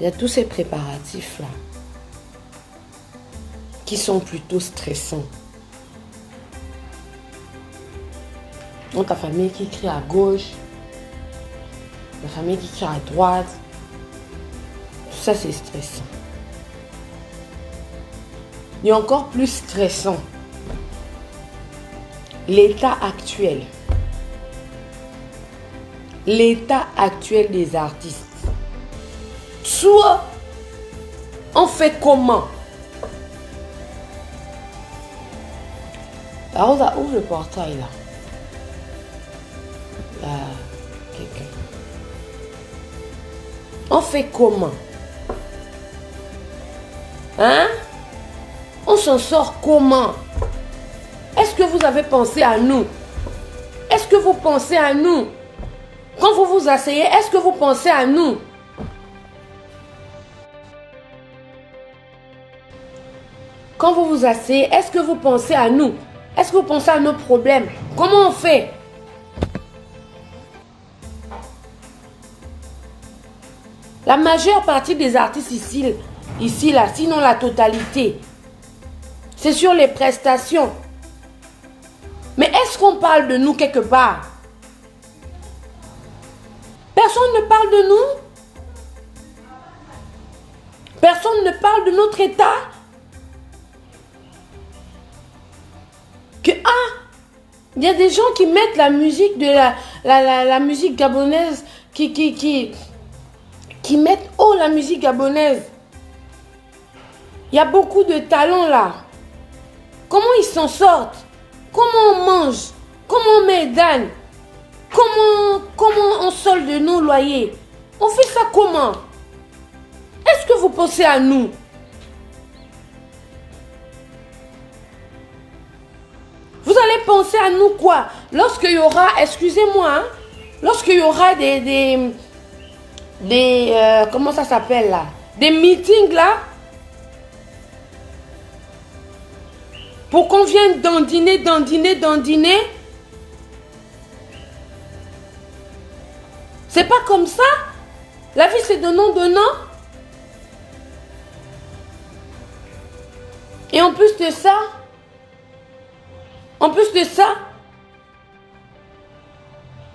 il y a tous ces préparatifs-là qui sont plutôt stressants. Donc ta famille qui crie à gauche, la famille qui crie à droite, tout ça c'est stressant. Il y a encore plus stressant l'état actuel. L'état actuel des artistes. Soit on fait comment? La Rosa, ouvre le portail là. Là, quelqu'un. On fait comment? Hein? On s'en sort comment? Est-ce que vous avez pensé à nous? Est-ce que vous pensez à nous? Quand vous vous asseyez, est-ce que vous pensez à nous? Quand vous vous asseyez, est-ce que vous pensez à nous? Est-ce que vous pensez à nos problèmes? Comment on fait? La majeure partie des artistes ici là, sinon la totalité, c'est sur les prestations. Mais est-ce qu'on parle de nous quelque part? Personne ne parle de nous. Personne ne parle de notre état. Il y a des gens qui mettent la musique de la musique gabonaise, qui mettent haut la musique gabonaise. Il y a beaucoup de talents là. Comment ils s'en sortent? Comment on mange? Comment on met d'âne? Comment on solde nos loyers? On fait ça comment? Est-ce que vous pensez à nous? Vous allez penser à nous quoi? Lorsqu'il y aura, excusez-moi, hein, lorsqu'il y aura des comment ça s'appelle là? Des meetings là? Pour qu'on vienne dandiner. C'est pas comme ça. La vie c'est donnant. Et en plus de ça,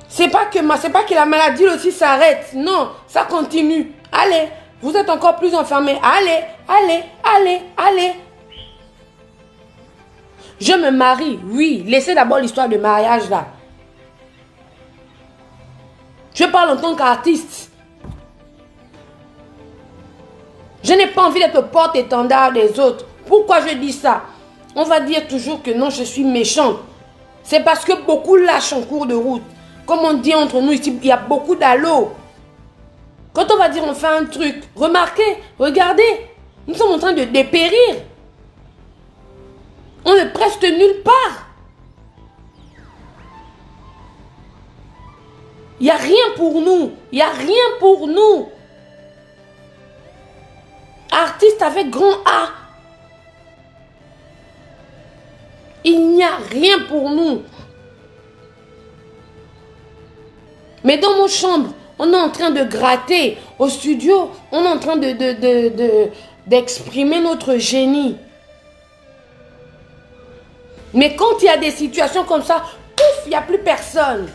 c'est pas que la maladie aussi s'arrête. Non, ça continue. Allez, vous êtes encore plus enfermés. Allez. Je me marie, oui. Laissez d'abord l'histoire de mariage là. Je parle en tant qu'artiste. Je n'ai pas envie d'être porte-étendard des autres. Pourquoi je dis ça? On va dire toujours que non, je suis méchante. C'est parce que beaucoup lâchent en cours de route. Comme on dit entre nous ici, il y a beaucoup d'allô. Quand on va dire on fait un truc, remarquez, regardez, nous sommes en train de dépérir. On est presque nulle part. Il n'y a rien pour nous. Il n'y a rien pour nous. Artiste avec grand A. Il n'y a rien pour nous. Mais dans nos chambres, on est en train de gratter. Au studio, on est en train d'exprimer notre génie. Mais quand il y a des situations comme ça, pouf, il n'y a plus personne.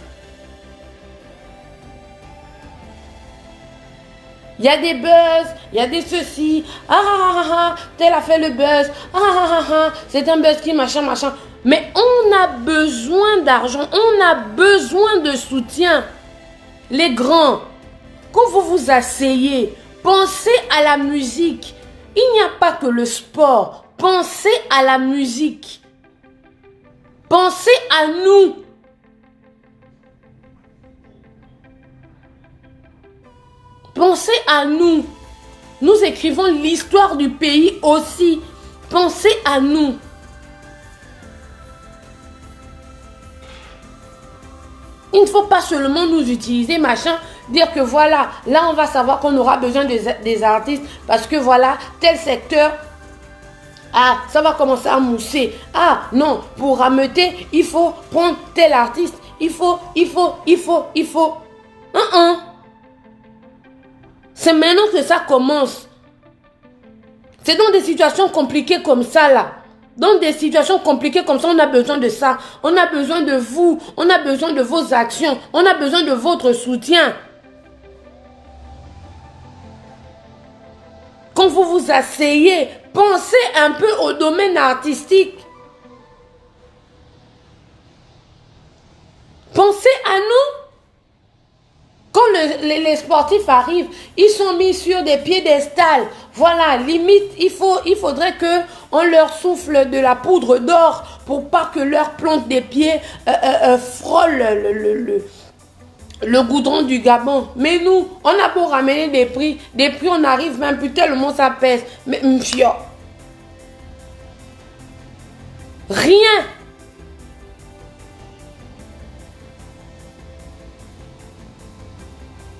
Il y a des buzz, il y a des ceci. Tel a fait le buzz. C'est un buzz qui machin. Mais on a besoin d'argent, on a besoin de soutien. Les grands, quand vous vous asseyez, pensez à la musique. Il n'y a pas que le sport. Pensez à la musique. Pensez à nous. Pensez à nous. Nous écrivons l'histoire du pays aussi. Pensez à nous. Il ne faut pas seulement nous utiliser, machin, dire que voilà, là on va savoir qu'on aura besoin des artistes parce que voilà, tel secteur, ça va commencer à mousser. Non, pour rameuter, il faut prendre tel artiste. Il faut. C'est maintenant que ça commence. C'est dans des situations compliquées comme ça, là. Dans des situations compliquées comme ça, on a besoin de ça. On a besoin de vous. On a besoin de vos actions. On a besoin de votre soutien. Quand vous vous asseyez, pensez un peu au domaine artistique. Pensez à nous. Quand les sportifs arrivent, ils sont mis sur des piédestals. Voilà, limite, il faudrait qu'on leur souffle de la poudre d'or pour pas que leur plante des pieds frôle le goudron du Gabon. Mais nous, on a beau ramener des prix on arrive même plus tellement ça pèse. Mais rien.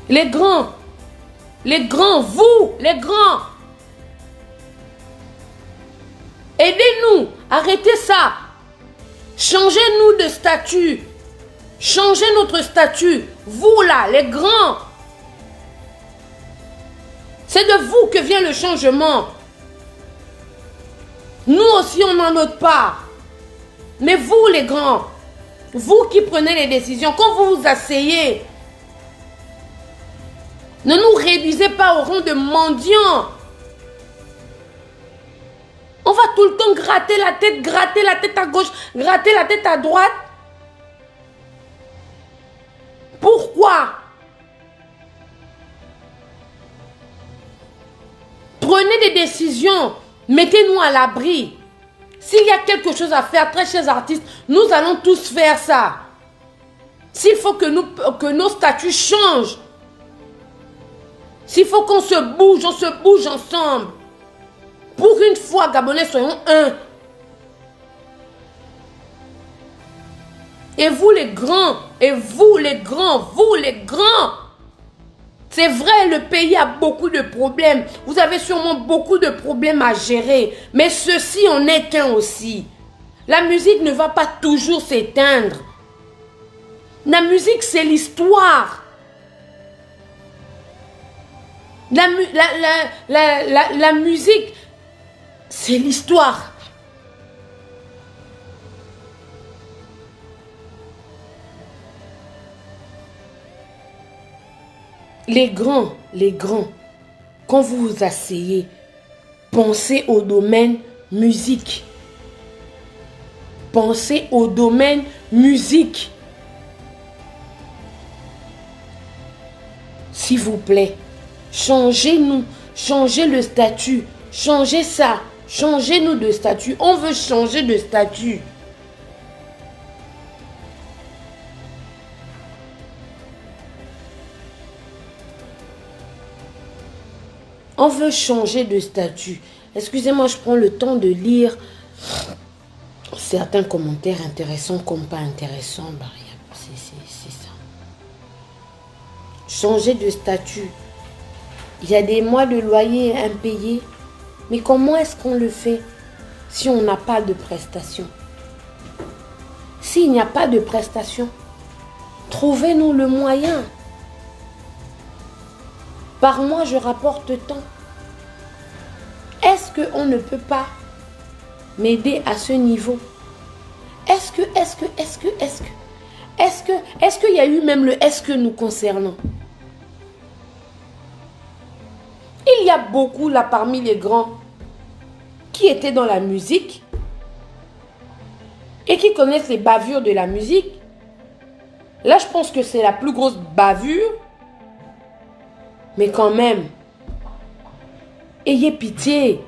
Les grands, vous, les grands, aidez-nous, arrêtez ça, changez-nous de statut, changez notre statut, vous là, les grands, c'est de vous que vient le changement. Nous aussi on a notre part, mais vous les grands, vous qui prenez les décisions, quand vous vous asseyez, ne nous réduisez pas au rang de mendiants. On va tout le temps gratter la tête à gauche, gratter la tête à droite. Pourquoi? Prenez des décisions, mettez-nous à l'abri. S'il y a quelque chose à faire, très chers artistes, nous allons tous faire ça. S'il faut que nos statuts changent, s'il faut qu'on se bouge, on se bouge ensemble. Pour une fois, Gabonais, soyons un. Et vous les grands, c'est vrai, le pays a beaucoup de problèmes. Vous avez sûrement beaucoup de problèmes à gérer. Mais ceci en est un aussi. La musique ne va pas toujours s'éteindre. La musique, c'est l'histoire. La musique, c'est l'histoire. Les grands, quand vous vous asseyez, pensez au domaine musique. Pensez au domaine musique. S'il vous plaît. Changez-nous, changez le statut, changez ça, changez-nous de statut. On veut changer de statut. On veut changer de statut. Excusez-moi, je prends le temps de lire certains commentaires intéressants comme pas intéressants. Bah, c'est ça. Changer de statut. Il y a des mois de loyer impayés. Mais comment est-ce qu'on le fait si on n'a pas de prestations? S'il n'y a pas de prestations, trouvez-nous le moyen. Par mois, je rapporte tant. Est-ce qu'on ne peut pas m'aider à ce niveau? Est-ce qu'il y a eu même le est-ce que nous concernant? Il y a beaucoup là parmi les grands qui étaient dans la musique et qui connaissent les bavures de la musique. Là, je pense que c'est la plus grosse bavure. Mais quand même, ayez pitié.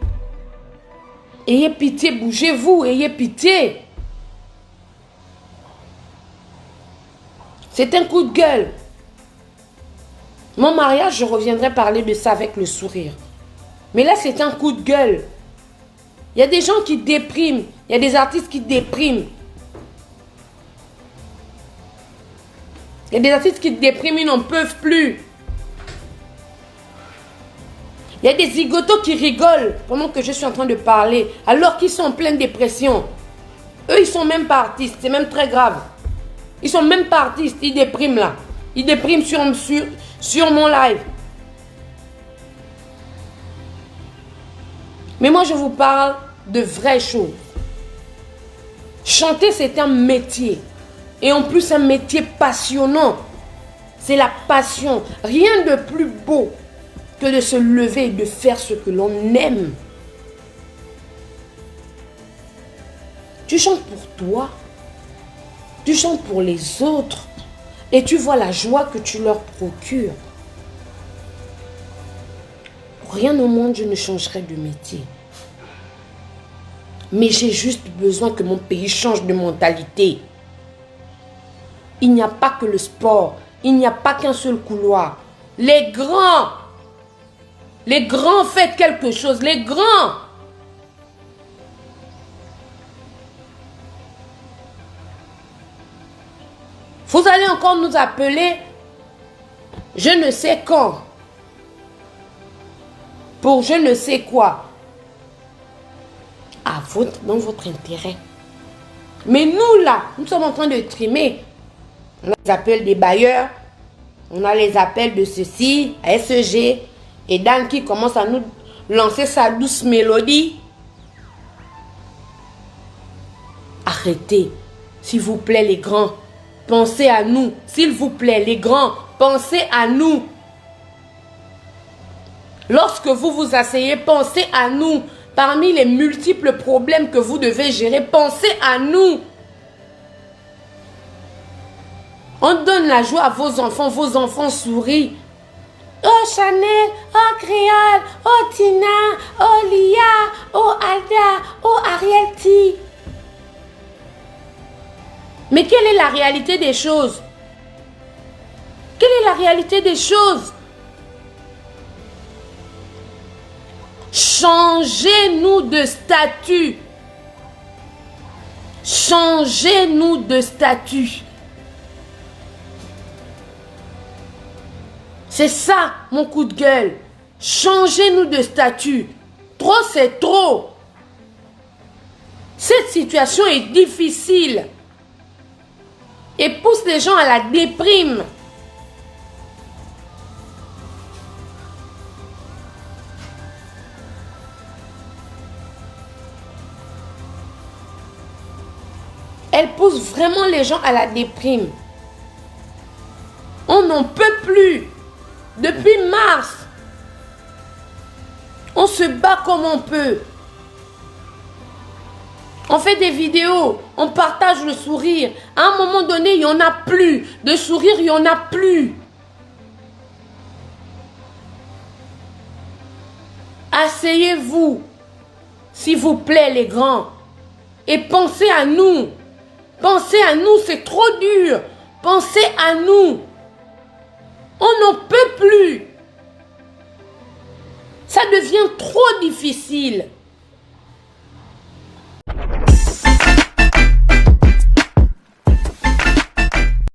Ayez pitié, bougez-vous, ayez pitié. C'est un coup de gueule. Mon mariage, je reviendrai parler de ça avec le sourire. Mais là, c'est un coup de gueule. Il y a des gens qui dépriment. Il y a des artistes qui dépriment. Il y a des artistes qui dépriment, ils n'en peuvent plus. Il y a des zigotos qui rigolent pendant que je suis en train de parler, alors qu'ils sont en pleine dépression. Eux, ils sont même pas artistes, c'est même très grave. Ils sont même pas artistes, ils dépriment là. Ils dépriment sur mon live. Mais moi, je vous parle de vraies choses. Chanter, c'est un métier. Et en plus, un métier passionnant. C'est la passion. Rien de plus beau que de se lever et de faire ce que l'on aime. Tu chantes pour toi. Tu chantes pour les autres. Et tu vois la joie que tu leur procures. Pour rien au monde, je ne changerai de métier. Mais j'ai juste besoin que mon pays change de mentalité. Il n'y a pas que le sport. Il n'y a pas qu'un seul couloir. Les grands faites quelque chose. Les grands. Vous allez encore nous appeler je ne sais quand. Pour je ne sais quoi. Dans votre intérêt. Mais nous là, nous sommes en train de trimer. On a les appels des bailleurs. On a les appels de ceci, SEG. Et Dan qui commence à nous lancer sa douce mélodie. Arrêtez. S'il vous plaît les grands. Pensez à nous. S'il vous plaît les grands. Pensez à nous. Lorsque vous vous asseyez, pensez à nous. Parmi les multiples problèmes que vous devez gérer, pensez à nous. On donne la joie à vos enfants sourient. Oh Chanel, oh Créole, oh Tina, oh Lia, oh Alda, oh Ariel. Mais quelle est la réalité des choses? Quelle est la réalité des choses? Changez-nous de statut. Changez-nous de statut. C'est ça mon coup de gueule. Changez-nous de statut. Trop, c'est trop. Cette situation est difficile et pousse les gens à la déprime. Elle pousse vraiment les gens à la déprime. On n'en peut plus. Depuis mars, on se bat comme on peut. On fait des vidéos, on partage le sourire. À un moment donné, il n'y en a plus. De sourire, il n'y en a plus. Asseyez-vous, s'il vous plaît, les grands. Et pensez à nous. Pensez à nous, c'est trop dur. Pensez à nous. On n'en peut plus. Ça devient trop difficile.